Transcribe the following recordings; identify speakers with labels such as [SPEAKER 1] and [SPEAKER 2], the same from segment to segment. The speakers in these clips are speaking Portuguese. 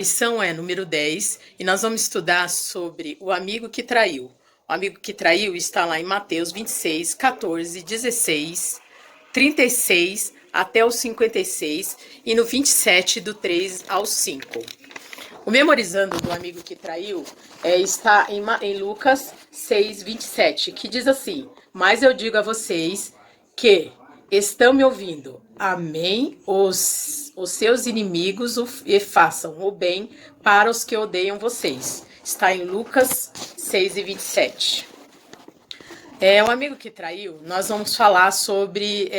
[SPEAKER 1] Lição é número 10 e nós vamos estudar sobre o amigo que traiu. O amigo que traiu está lá em Mateus 26, 14, 16, 36 até o 56 e no 27 do 3 ao 5. O memorizando do amigo que traiu está em Lucas 6, 27, que diz assim: mas eu digo a vocês que estão me ouvindo, amém os seus inimigos e façam o bem para os que odeiam vocês. Está em Lucas 6 e 27. O amigo que traiu, nós vamos falar sobre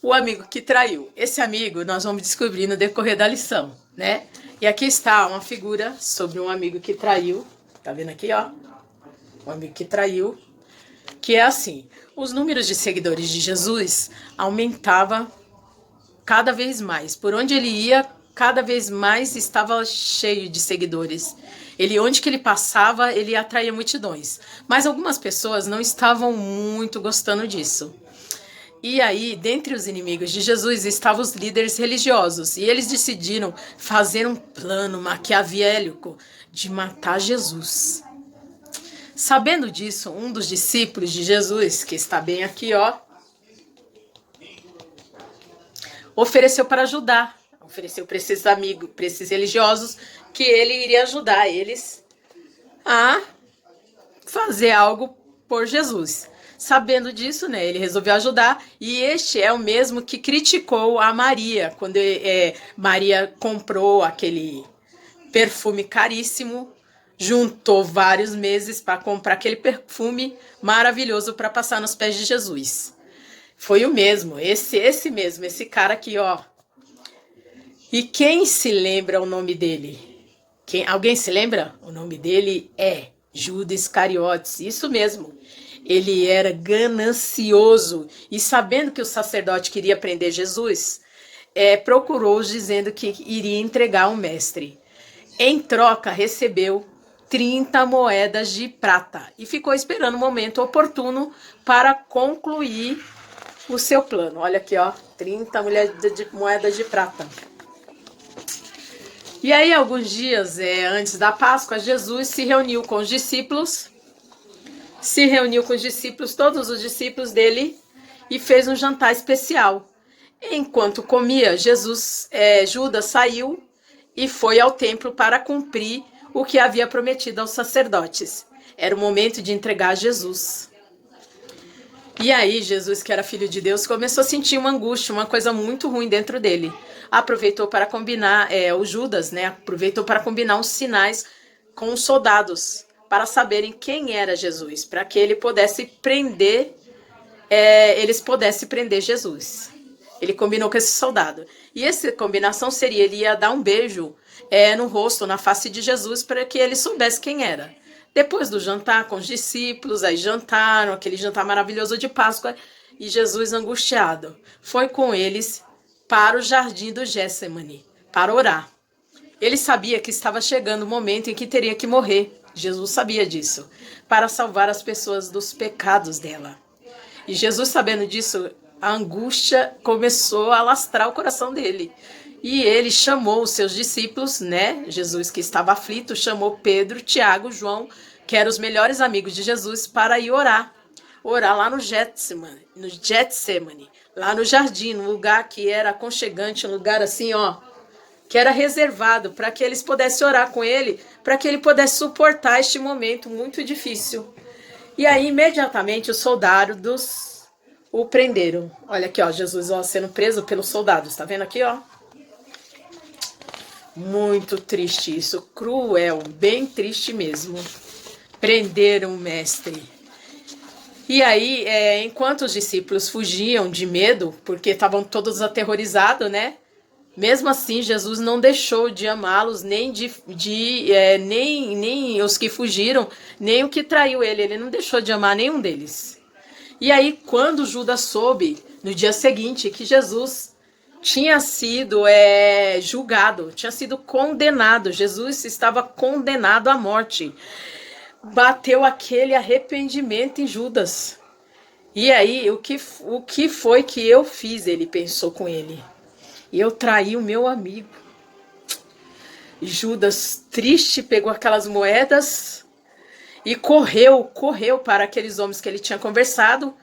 [SPEAKER 1] o amigo que traiu. Esse amigo nós vamos descobrir no decorrer da lição, né? E aqui está uma figura sobre um amigo que traiu. Tá vendo aqui, ó? Um amigo que traiu. Que é assim, os números de seguidores de Jesus aumentavam cada vez mais. Por onde ele ia, cada vez mais estava cheio de seguidores. Onde que ele passava, ele atraía multidões. Mas algumas pessoas não estavam muito gostando disso. E aí, dentre os inimigos de Jesus, estavam os líderes religiosos. E eles decidiram fazer um plano maquiavélico de matar Jesus. Sabendo disso, um dos discípulos de Jesus, que está bem aqui, ó, ofereceu para ajudar. Ofereceu para esses amigos, para esses religiosos, que ele iria ajudar eles a fazer algo por Jesus. Sabendo disso, né, ele resolveu ajudar, e este é o mesmo que criticou a Maria, quando Maria comprou aquele perfume caríssimo, juntou vários meses para comprar aquele perfume maravilhoso para passar nos pés de Jesus. Foi o mesmo, esse mesmo, esse cara aqui, ó. E quem se lembra o nome dele? Alguém se lembra? O nome dele é Judas Iscariotes, isso mesmo. Ele era ganancioso e, sabendo que o sacerdote queria prender Jesus, procurou dizendo que iria entregar o mestre. Em troca, recebeu 30 moedas de prata e ficou esperando o momento oportuno para concluir o seu plano. Olha aqui, ó, 30 moedas de prata. E aí, alguns dias antes da Páscoa, Jesus se reuniu com os discípulos, todos os discípulos dele, e fez um jantar especial. Enquanto comia, Judas saiu e foi ao templo para cumprir o que havia prometido aos sacerdotes. Era o momento de entregar Jesus. E aí, Jesus, que era filho de Deus, começou a sentir uma angústia, uma coisa muito ruim dentro dele. Aproveitou para combinar, o Judas, né? Aproveitou para combinar os sinais com os soldados, para saberem quem era Jesus, para que ele pudesse prender, eles pudessem prender Jesus. Ele combinou com esse soldado. E essa combinação seria, ele ia dar um beijo no rosto, na face de Jesus, para que ele soubesse quem era. Depois do jantar com os discípulos, aí jantaram, aquele jantar maravilhoso de Páscoa, e Jesus, angustiado, foi com eles para o jardim do Getsêmani, para orar. Ele sabia que estava chegando o momento em que teria que morrer. Jesus sabia disso, para salvar as pessoas dos pecados dela. E Jesus, sabendo disso, a angústia começou a alastrar o coração dele. E ele chamou os seus discípulos, né? Jesus, que estava aflito, chamou Pedro, Tiago, João, que eram os melhores amigos de Jesus, para ir orar. Orar lá no Getsêmani, lá no jardim, num lugar que era aconchegante, um lugar assim, ó, que era reservado para que eles pudessem orar com ele, para que ele pudesse suportar este momento muito difícil. E aí, imediatamente, os soldados o prenderam. Olha aqui, ó, Jesus, ó, sendo preso pelos soldados, tá vendo aqui, ó? Muito triste isso, cruel, bem triste mesmo. Prenderam o mestre. E aí, enquanto os discípulos fugiam de medo, porque estavam todos aterrorizados, né? Mesmo assim, Jesus não deixou de amá-los, nem os que fugiram, nem o que traiu ele. Ele não deixou de amar nenhum deles. E aí, quando Judas soube, no dia seguinte, que Jesus tinha sido julgado, tinha sido condenado, Jesus estava condenado à morte, bateu aquele arrependimento em Judas. E aí, o que foi que eu fiz? Ele pensou com ele. Eu traí o meu amigo. Judas, triste, pegou aquelas moedas e correu para aqueles homens que ele tinha conversado.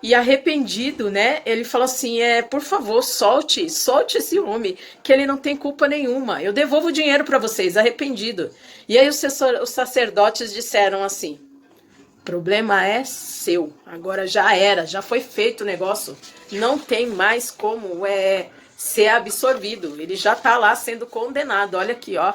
[SPEAKER 1] E arrependido, né? Ele falou assim: por favor, solte esse homem, que ele não tem culpa nenhuma. Eu devolvo o dinheiro para vocês, arrependido. E aí os sacerdotes disseram assim: problema é seu. Agora já era, já foi feito o negócio. Não tem mais como ser absorvido. Ele já está lá sendo condenado. Olha aqui, ó.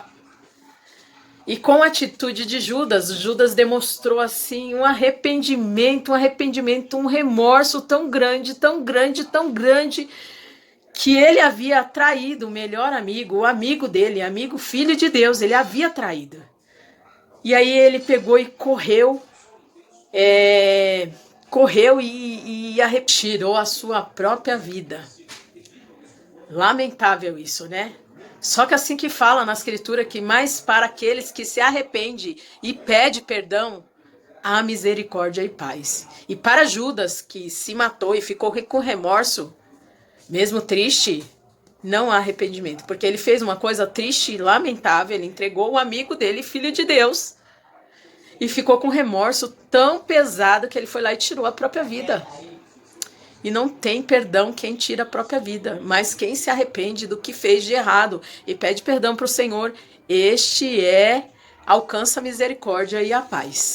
[SPEAKER 1] E com a atitude de Judas, Judas demonstrou assim um arrependimento, um remorso tão grande, que ele havia traído o melhor amigo, o amigo dele, amigo filho de Deus, ele havia traído. E aí ele pegou e correu e tirou a sua própria vida. Lamentável isso, né? Só que assim que fala na escritura que mais para aqueles que se arrependem e pede perdão, há misericórdia e paz. E para Judas, que se matou e ficou com remorso, mesmo triste, não há arrependimento. Porque ele fez uma coisa triste e lamentável, ele entregou o amigo dele, filho de Deus, e ficou com remorso tão pesado que ele foi lá e tirou a própria vida. E não tem perdão quem tira a própria vida, mas quem se arrepende do que fez de errado e pede perdão para o Senhor, alcança a misericórdia e a paz.